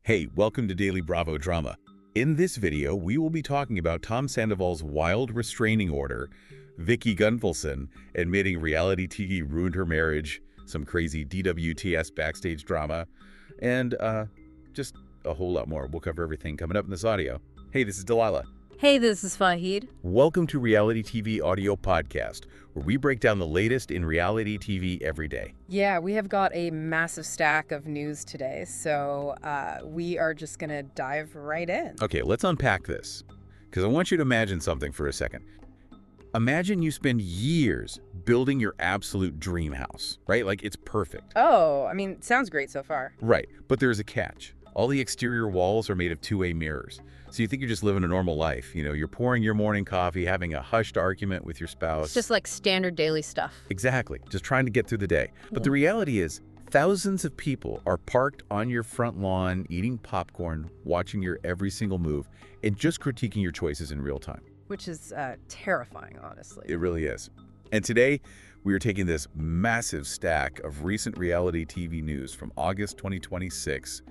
Hey, welcome to Daily Bravo Drama. In this video, we will be talking about Tom Sandoval's wild restraining order, Vicki Gunvalson admitting reality TV ruined her marriage, some crazy DWTS backstage drama, and just a whole lot more. We'll cover everything coming up in this audio. Hey, this is Delilah. Hey, this is Fahid. Welcome to Reality TV Audio Podcast, where we break down the latest in reality TV every day. Yeah, we have got a massive stack of news today, so we are just going to dive right in. Okay, let's unpack this, because I want you to imagine something for a second. Imagine you spend years building your absolute dream house, right? Like, it's perfect. Oh, I mean, sounds great so far. Right, but there's a catch. All the exterior walls are made of two-way mirrors. So you think you're just living a normal life. You know, you're pouring your morning coffee, having a hushed argument with your spouse. It's just like standard daily stuff. Exactly, just trying to get through the day. But the reality is, thousands of people are parked on your front lawn, eating popcorn, watching your every single move, and just critiquing your choices in real time. Which is terrifying, honestly. It really is. And today, we are taking this massive stack of recent reality TV news from August 2026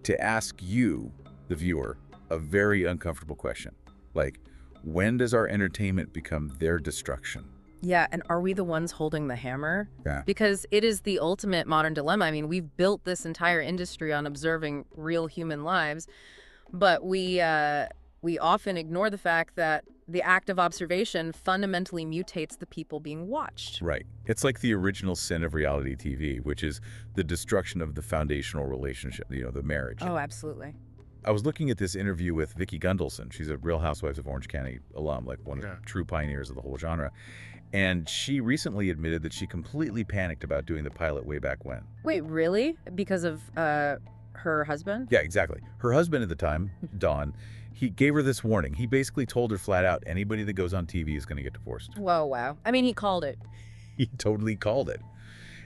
to ask you, the viewer, a very uncomfortable question. Like, when does our entertainment become their destruction? Yeah, and are we the ones holding the hammer? Yeah. Because it is the ultimate modern dilemma. I mean, we've built this entire industry on observing real human lives, but we often ignore the fact that the act of observation fundamentally mutates the people being watched. Right. It's like the original sin of reality TV, which is the destruction of the foundational relationship, you know, the marriage. Oh, absolutely. I was looking at this interview with Vicki Gunvalson. She's a Real Housewives of Orange County alum, like one of the true pioneers of the whole genre. And she recently admitted that she completely panicked about doing the pilot way back when. Wait, really? Because of her husband? Yeah, exactly. Her husband at the time, Don, he gave her this warning. He basically told her flat out, anybody that goes on TV is going to get divorced. Whoa, wow. I mean, he called it. He totally called it.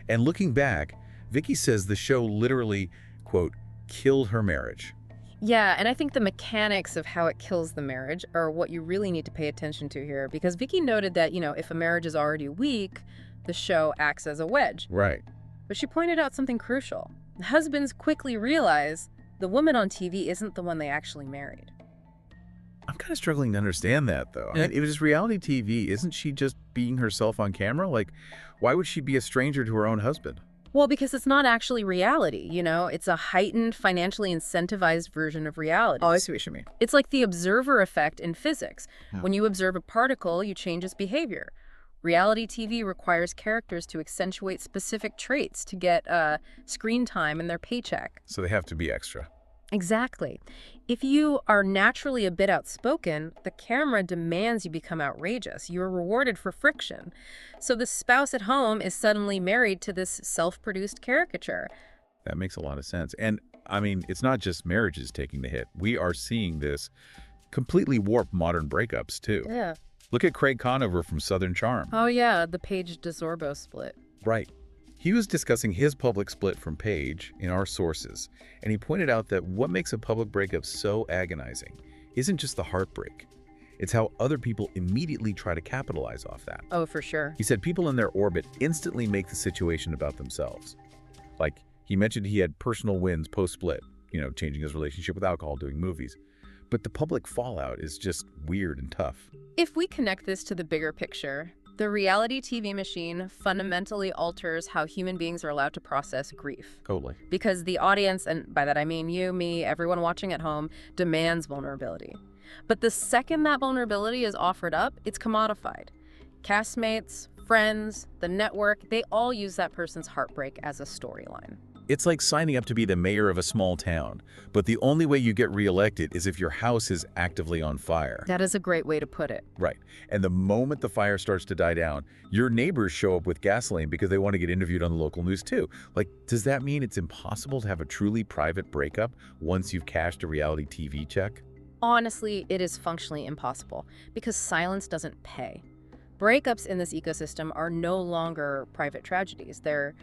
And looking back, Vicki says the show literally, quote, killed her marriage. Yeah, and I think the mechanics of how it kills the marriage are what you really need to pay attention to here, because Vicki noted that, you know, if a marriage is already weak, the show acts as a wedge. Right. But she pointed out something crucial. Husbands quickly realize the woman on TV isn't the one they actually married. I'm kind of struggling to understand that, though. I mean, if it's reality TV, isn't she just being herself on camera? Like, why would she be a stranger to her own husband? Well, because it's not actually reality, you know? It's a heightened, financially incentivized version of reality. Oh, I see what you mean. It's like the observer effect in physics. Yeah. When you observe a particle, you change its behavior. Reality TV requires characters to accentuate specific traits to get screen time and their paycheck. So they have to be extra. Exactly. If you are naturally a bit outspoken, the camera demands you become outrageous. You're rewarded for friction. So the spouse at home is suddenly married to this self-produced caricature. That makes a lot of sense. And, I mean, it's not just marriages taking the hit. We are seeing this completely warp modern breakups, too. Yeah. Look at Craig Conover from Southern Charm. Oh, yeah, the Paige DeSorbo split. Right. He was discussing his public split from Paige in our sources, and he pointed out that what makes a public breakup so agonizing isn't just the heartbreak. It's how other people immediately try to capitalize off that. Oh, for sure. He said people in their orbit instantly make the situation about themselves. Like, he mentioned he had personal wins post-split, you know, changing his relationship with alcohol, doing movies. But the public fallout is just weird and tough. If we connect this to the bigger picture, the reality TV machine fundamentally alters how human beings are allowed to process grief. Totally. Because the audience, and by that I mean you, me, everyone watching at home, demands vulnerability. But the second that vulnerability is offered up, it's commodified. Castmates, friends, the network, they all use that person's heartbreak as a storyline. It's like signing up to be the mayor of a small town, but the only way you get reelected is if your house is actively on fire. That is a great way to put it. Right. And the moment the fire starts to die down, your neighbors show up with gasoline because they want to get interviewed on the local news too. Like, does that mean it's impossible to have a truly private breakup once you've cashed a reality TV check? Honestly, it is functionally impossible because silence doesn't pay. Breakups in this ecosystem are no longer private tragedies. They're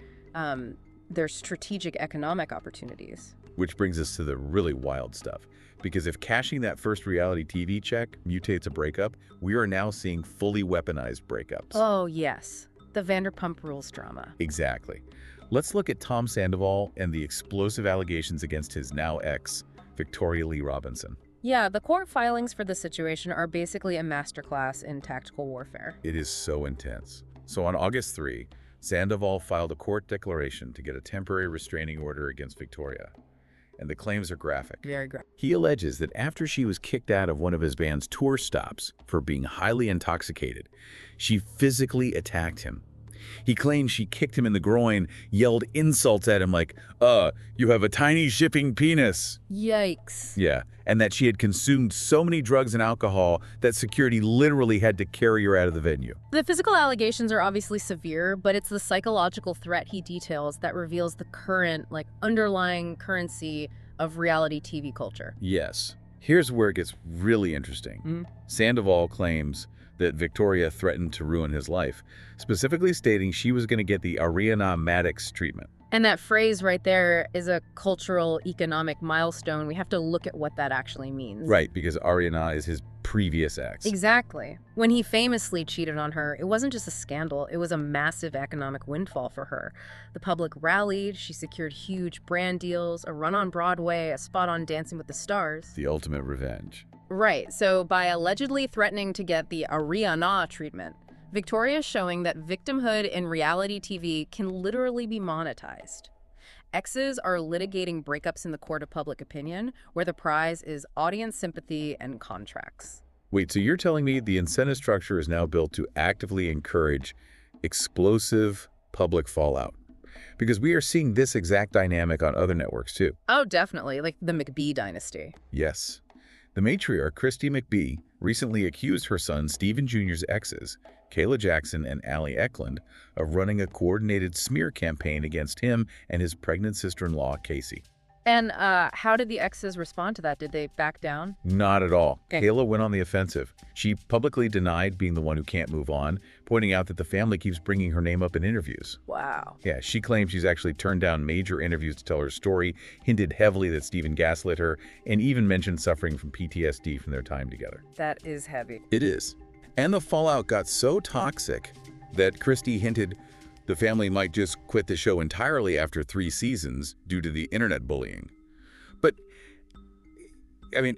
strategic economic opportunities. Which brings us to the really wild stuff. Because if cashing that first reality TV check mutates a breakup, we are now seeing fully weaponized breakups. Oh, yes. The Vanderpump Rules drama. Exactly. Let's look at Tom Sandoval and the explosive allegations against his now ex, Victoria Lee Robinson. Yeah, the court filings for the situation are basically a masterclass in tactical warfare. It is so intense. So on August 3, Sandoval filed a court declaration to get a temporary restraining order against Victoria. And the claims are graphic. Very graphic. He alleges that after she was kicked out of one of his band's tour stops for being highly intoxicated, she physically attacked him. He claims she kicked him in the groin, yelled insults at him like, you have a tiny shipping penis. Yikes. Yeah, and that she had consumed so many drugs and alcohol that security literally had to carry her out of the venue. The physical allegations are obviously severe, but it's the psychological threat he details that reveals the current, underlying currency of reality TV culture. Yes. Here's where it gets really interesting. Sandoval claims that Victoria threatened to ruin his life, specifically stating she was going to get the Ariana Maddox treatment. And that phrase right there is a cultural, economic milestone. We have to look at what that actually means. Right, because Ariana is his previous ex. Exactly. When he famously cheated on her, it wasn't just a scandal, it was a massive economic windfall for her. The public rallied, she secured huge brand deals, a run on Broadway, a spot on Dancing with the Stars. The ultimate revenge. Right, so by allegedly threatening to get the Ariana treatment, Victoria's showing that victimhood in reality TV can literally be monetized. Exes are litigating breakups in the court of public opinion, where the prize is audience sympathy and contracts. Wait, so you're telling me the incentive structure is now built to actively encourage explosive public fallout? Because we are seeing this exact dynamic on other networks too. Oh, definitely, like the MCBEE Dynasty. Yes. The matriarch, Kristi McBee, recently accused her son Stephen Jr.'s exes, Kayla Jackson and Allie Eklund, of running a coordinated smear campaign against him and his pregnant sister-in-law, Casey. And how did the exes respond to that? Did they back down? Not at all. Okay. Kayla went on the offensive. She publicly denied being the one who can't move on, pointing out that the family keeps bringing her name up in interviews. Wow. Yeah, she claims she's actually turned down major interviews to tell her story, hinted heavily that Stephen gaslit her, and even mentioned suffering from PTSD from their time together. That is heavy. It is. And the fallout got so toxic that Kristi hinted the family might just quit the show entirely after 3 seasons due to the internet bullying. But, I mean,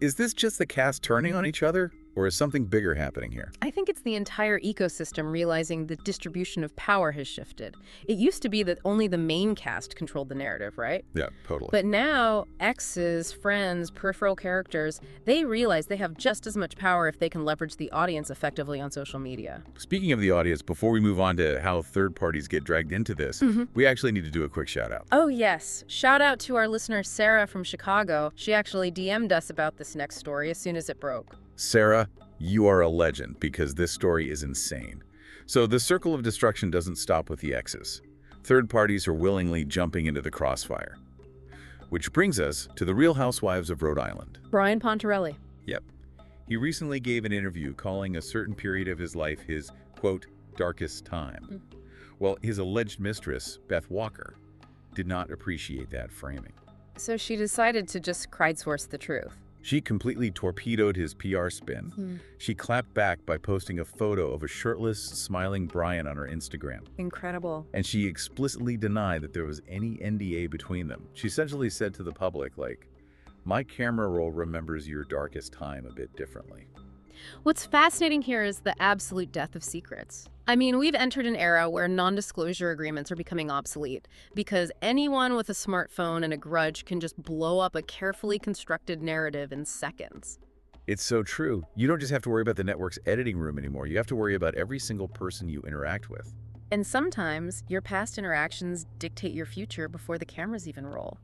is this just the cast turning on each other? Or is something bigger happening here? I think it's the entire ecosystem realizing the distribution of power has shifted. It used to be that only the main cast controlled the narrative, right? Yeah, totally. But now, exes, friends, peripheral characters, they realize they have just as much power if they can leverage the audience effectively on social media. Speaking of the audience, before we move on to how third parties get dragged into this, we actually need to do a quick shout out. Oh, yes. Shout out to our listener, Sarah from Chicago. She actually DM'd us about this next story as soon as it broke. Sarah, you are a legend because this story is insane. So the circle of destruction doesn't stop with the exes. Third parties are willingly jumping into the crossfire. Which brings us to the Real Housewives of Rhode Island. Brian Pontarelli. Yep. He recently gave an interview calling a certain period of his life his, quote, darkest time. Well, his alleged mistress, Beth Walker, did not appreciate that framing. So she decided to just crowdsource the truth. She completely torpedoed his PR spin. She clapped back by posting a photo of a shirtless, smiling Brian on her Instagram. Incredible. And she explicitly denied that there was any NDA between them. She essentially said to the public, like, my camera roll remembers your darkest time a bit differently. What's fascinating here is the absolute death of secrets. I mean, we've entered an era where non-disclosure agreements are becoming obsolete because anyone with a smartphone and a grudge can just blow up a carefully constructed narrative in seconds. It's so true. You don't just have to worry about the network's editing room anymore. You have to worry about every single person you interact with. And sometimes your past interactions dictate your future before the cameras even roll.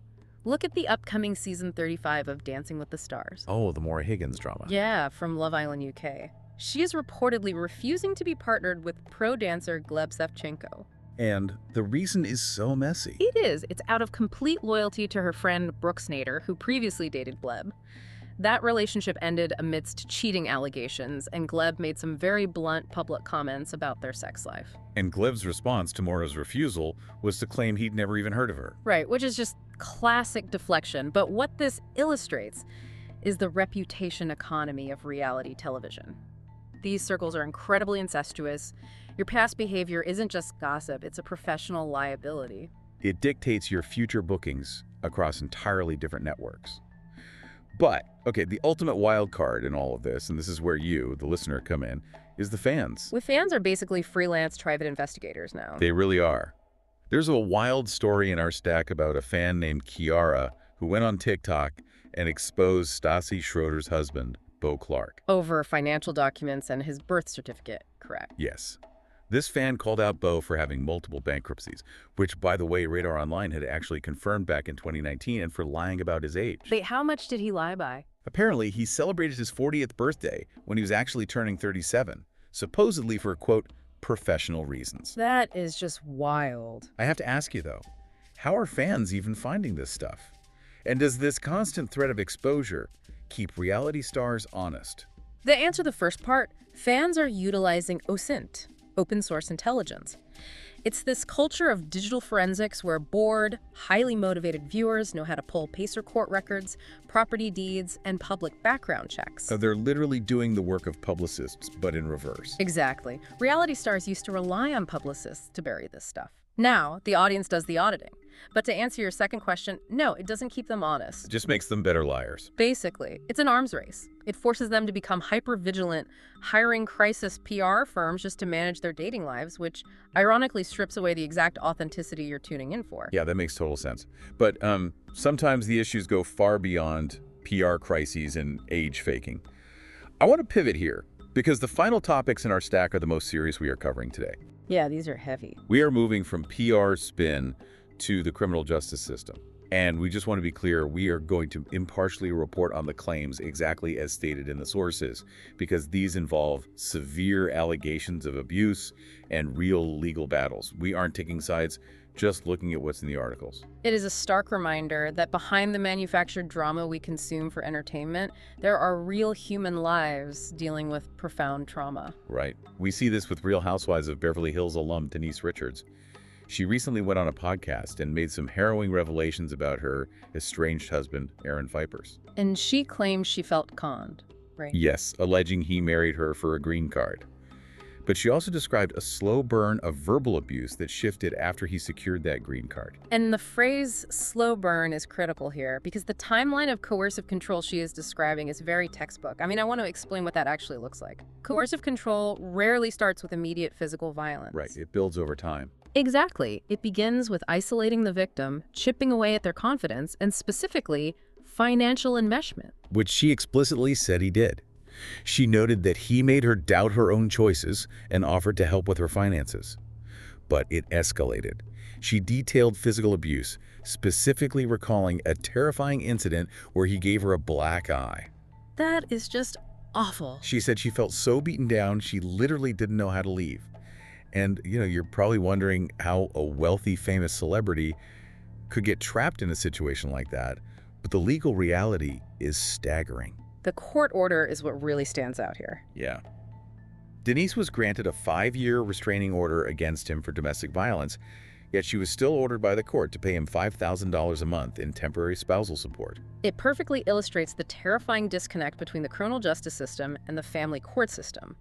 Look at the upcoming season 35 of Dancing with the Stars. Oh, the Maura Higgins drama. Yeah, from Love Island, UK. She is reportedly refusing to be partnered with pro dancer Gleb Savchenko. And the reason is so messy. It is. It's out of complete loyalty to her friend Brooke Snader, who previously dated Gleb. That relationship ended amidst cheating allegations, and Gleb made some very blunt public comments about their sex life. And Gleb's response to Maura's refusal was to claim he'd never even heard of her. Right, which is just classic deflection. But what this illustrates is the reputation economy of reality television. These circles are incredibly incestuous. Your past behavior isn't just gossip, it's a professional liability. It dictates your future bookings across entirely different networks. But, okay, the ultimate wild card in all of this, and this is where you, the listener, come in, is the fans. With fans are basically freelance private investigators now. They really are. There's a wild story in our stack about a fan named Kiara who went on TikTok and exposed Stassi Schroeder's husband, Bo Clark. Over financial documents and his birth certificate, correct? Yes. This fan called out Bo for having multiple bankruptcies, which, by the way, Radar Online had actually confirmed back in 2019, and for lying about his age. Wait, how much did he lie by? Apparently, he celebrated his 40th birthday when he was actually turning 37, supposedly for, quote, professional reasons. That is just wild. I have to ask you, though, how are fans even finding this stuff? And does this constant threat of exposure keep reality stars honest? To answer the first part, fans are utilizing OSINT, open source intelligence. It's this culture of digital forensics where bored, highly motivated viewers know how to pull PACER court records, property deeds, and public background checks. So they're literally doing the work of publicists, but in reverse. Exactly. Reality stars used to rely on publicists to bury this stuff. Now, the audience does the auditing. But to answer your second question, no, it doesn't keep them honest. It just makes them better liars. Basically, it's an arms race. It forces them to become hyper-vigilant, hiring crisis PR firms just to manage their dating lives, which ironically strips away the exact authenticity you're tuning in for. Yeah, that makes total sense. But sometimes the issues go far beyond PR crises and age faking. I want to pivot here, because the final topics in our stack are the most serious we are covering today. Yeah, these are heavy. We are moving from PR spin to the criminal justice system. And we just want to be clear, we are going to impartially report on the claims exactly as stated in the sources, because these involve severe allegations of abuse and real legal battles. We aren't taking sides, just looking at what's in the articles. It is a stark reminder that behind the manufactured drama we consume for entertainment, there are real human lives dealing with profound trauma. Right. We see this with Real Housewives of Beverly Hills alum Denise Richards. She recently went on a podcast and made some harrowing revelations about her estranged husband, Aaron Vipers. And she claims she felt conned, right? Yes, alleging he married her for a green card. But she also described a slow burn of verbal abuse that shifted after he secured that green card. And the phrase slow burn is critical here because the timeline of coercive control she is describing is very textbook. I mean, I want to explain what that actually looks like. Coercive control rarely starts with immediate physical violence. Right, it builds over time. Exactly. It begins with isolating the victim, chipping away at their confidence, and specifically, financial enmeshment. Which she explicitly said he did. She noted that he made her doubt her own choices and offered to help with her finances. But it escalated. She detailed physical abuse, specifically recalling a terrifying incident where he gave her a black eye. That is just awful. She said she felt so beaten down, she literally didn't know how to leave. And, you're probably wondering how a wealthy, famous celebrity could get trapped in a situation like that. But the legal reality is staggering. The court order is what really stands out here. Yeah. Denise was granted a 5-year restraining order against him for domestic violence, yet she was still ordered by the court to pay him $5,000 a month in temporary spousal support. It perfectly illustrates the terrifying disconnect between the criminal justice system and the family court system.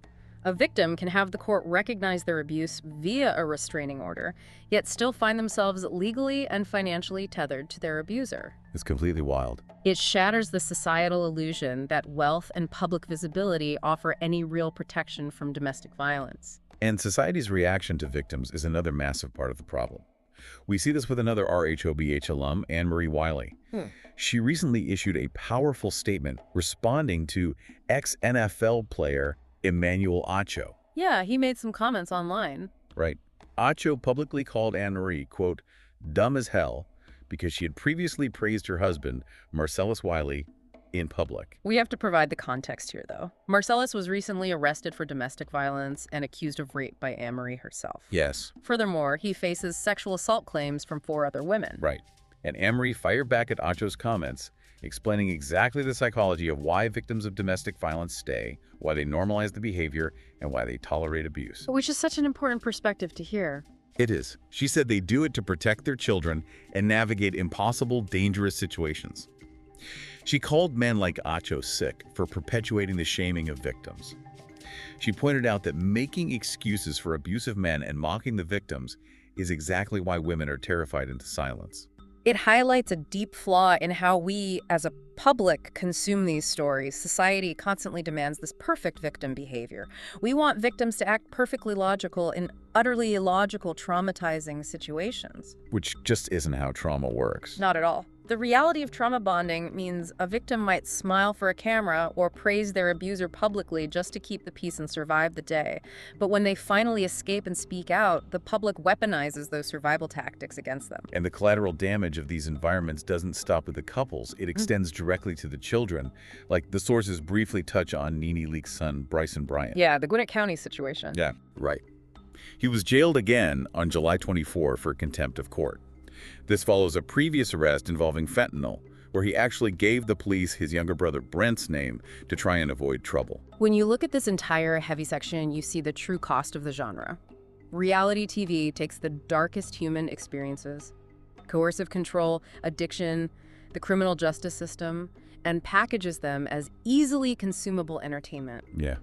A victim can have the court recognize their abuse via a restraining order, yet still find themselves legally and financially tethered to their abuser. It's completely wild. It shatters the societal illusion that wealth and public visibility offer any real protection from domestic violence. And society's reaction to victims is another massive part of the problem. We see this with another RHOBH alum, Anne-Marie Wiley. She recently issued a powerful statement responding to ex-NFL player Emmanuel Acho. Yeah, he made some comments online. Right. Acho publicly called Anne-Marie, quote, dumb as hell, because she had previously praised her husband, Marcellus Wiley, in public. We have to provide the context here, though. Marcellus was recently arrested for domestic violence and accused of rape by Anne-Marie herself. Yes. Furthermore, he faces sexual assault claims from 4 other women. Right. And Anne-Marie fired back at Acho's comments, explaining exactly the psychology of why victims of domestic violence stay, why they normalize the behavior, and why they tolerate abuse. Which is such an important perspective to hear. It is. She said they do it to protect their children and navigate impossible, dangerous situations. She called men like Acho sick for perpetuating the shaming of victims. She pointed out that making excuses for abusive men and mocking the victims is exactly why women are terrified into silence. It highlights a deep flaw in how we, as a public, consume these stories. Society constantly demands this perfect victim behavior. We want victims to act perfectly logical in utterly illogical, traumatizing situations. Which just isn't how trauma works. Not at all. The reality of trauma bonding means a victim might smile for a camera or praise their abuser publicly just to keep the peace and survive the day. But when they finally escape and speak out, the public weaponizes those survival tactics against them. And the collateral damage of these environments doesn't stop with the couples. It extends directly to the children. Like the sources briefly touch on Nene Leake's son, Bryson Bryant. Yeah, the Gwinnett County situation. Yeah, right. He was jailed again on July 24 for contempt of court. This follows a previous arrest involving fentanyl, where he actually gave the police his younger brother Brent's name to try and avoid trouble. When you look at this entire heavy section, you see the true cost of the genre. Reality TV takes the darkest human experiences, coercive control, addiction, the criminal justice system, and packages them as easily consumable entertainment. Yeah.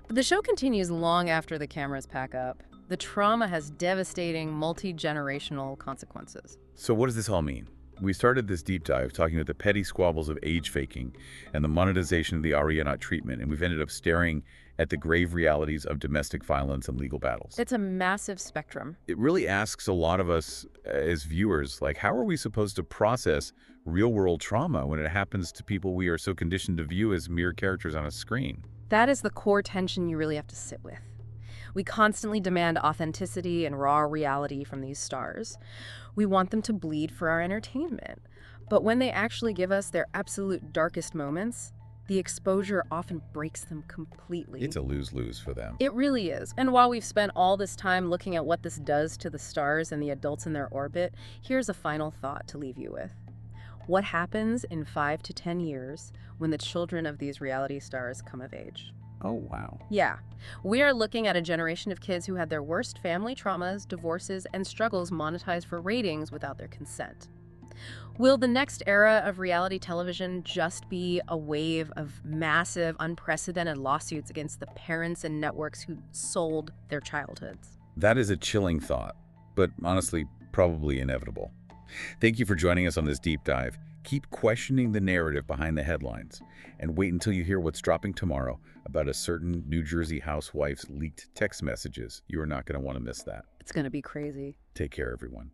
But the show continues long after the cameras pack up. The trauma has devastating, multi-generational consequences. So what does this all mean? We started this deep dive talking about the petty squabbles of age faking and the monetization of the RHORI treatment, and we've ended up staring at the grave realities of domestic violence and legal battles. It's a massive spectrum. It really asks a lot of us as viewers, like, how are we supposed to process real-world trauma when it happens to people we are so conditioned to view as mere characters on a screen? That is the core tension you really have to sit with. We constantly demand authenticity and raw reality from these stars. We want them to bleed for our entertainment. But when they actually give us their absolute darkest moments, the exposure often breaks them completely. It's a lose-lose for them. It really is. And while we've spent all this time looking at what this does to the stars and the adults in their orbit, here's a final thought to leave you with. What happens in 5 to 10 years when the children of these reality stars come of age? Oh, wow. Yeah. We are looking at a generation of kids who had their worst family traumas, divorces, and struggles monetized for ratings without their consent. Will the next era of reality television just be a wave of massive, unprecedented lawsuits against the parents and networks who sold their childhoods? That is a chilling thought, but honestly, probably inevitable. Thank you for joining us on this deep dive. Keep questioning the narrative behind the headlines, and wait until you hear what's dropping tomorrow about a certain New Jersey housewife's leaked text messages. You are not going to want to miss that. It's going to be crazy. Take care, everyone.